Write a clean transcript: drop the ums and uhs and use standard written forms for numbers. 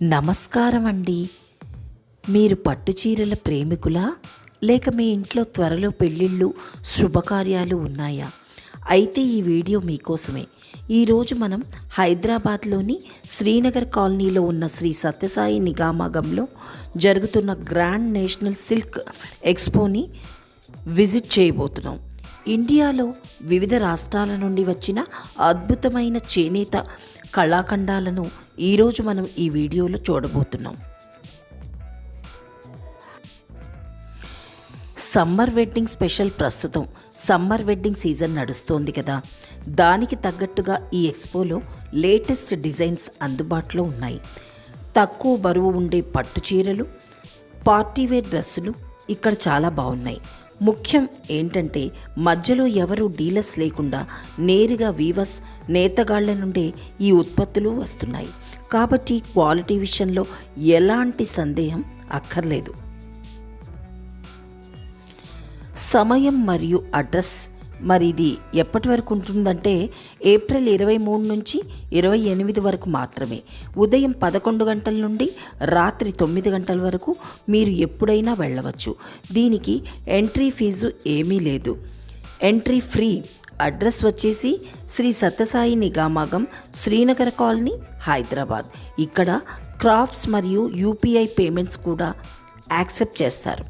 నమస్కారం అండి. మీరు పట్టుచీరల ప్రేమికులా, లేక మీ ఇంట్లో త్వరలో పెళ్ళిళ్ళు శుభకార్యాలు ఉన్నాయా? అయితే ఈ వీడియో మీకోసమే. ఈరోజు మనం హైదరాబాద్లోని శ్రీనగర్ కాలనీలో ఉన్న శ్రీ సత్యసాయి నిగామాగంలో జరుగుతున్న గ్రాండ్ నేషనల్ సిల్క్ ఎక్స్పోని విజిట్ చేయబోతున్నాం. ఇండియాలో వివిధ రాష్ట్రాల నుండి వచ్చిన అద్భుతమైన చేనేత కళాఖండాలను ఈరోజు మనం ఈ వీడియోలో చూడబోతున్నాం. Summer wedding special. ప్రస్తుతం సమ్మర్ వెడ్డింగ్ సీజన్ నడుస్తోంది కదా, దానికి తగ్గట్టుగా ఈ ఎక్స్పోలో లేటెస్ట్ డిజైన్స్ అందుబాటులో ఉన్నాయి. తక్కువ బరువు ఉండే పట్టు చీరలు, పార్టీవేర్ డ్రెస్సులు ఇక్కడ చాలా బాగున్నాయి. ముఖ్యం ఏంటంటే మధ్యలో ఎవరు డీలర్స్ లేకుండా నేరుగా వీవర్స్, నేతగాళ్ల నుండే ఈ ఉత్పత్తులు వస్తున్నాయి. కాబట్టి క్వాలిటీ విషయంలో ఎలాంటి సందేహం అక్కర్లేదు. సమయం మరియు అడ్రస్ మరి ఇది ఎప్పటి వరకు ఉంటుందంటే ఏప్రిల్ 23 నుంచి 28 వరకు మాత్రమే. ఉదయం 11 గంటల నుండి రాత్రి 9 గంటల వరకు మీరు ఎప్పుడైనా వెళ్ళవచ్చు. దీనికి ఎంట్రీ ఫీజు ఏమీ లేదు, ఎంట్రీ ఫ్రీ. అడ్రస్ వచ్చేసి శ్రీ సత్యసాయి నిగామాగం, శ్రీనగర్ కాలనీ, హైదరాబాద్. ఇక్కడ క్రాఫ్ట్స్ మరియు యూపీఐ పేమెంట్స్ కూడా యాక్సెప్ట్ చేస్తారు.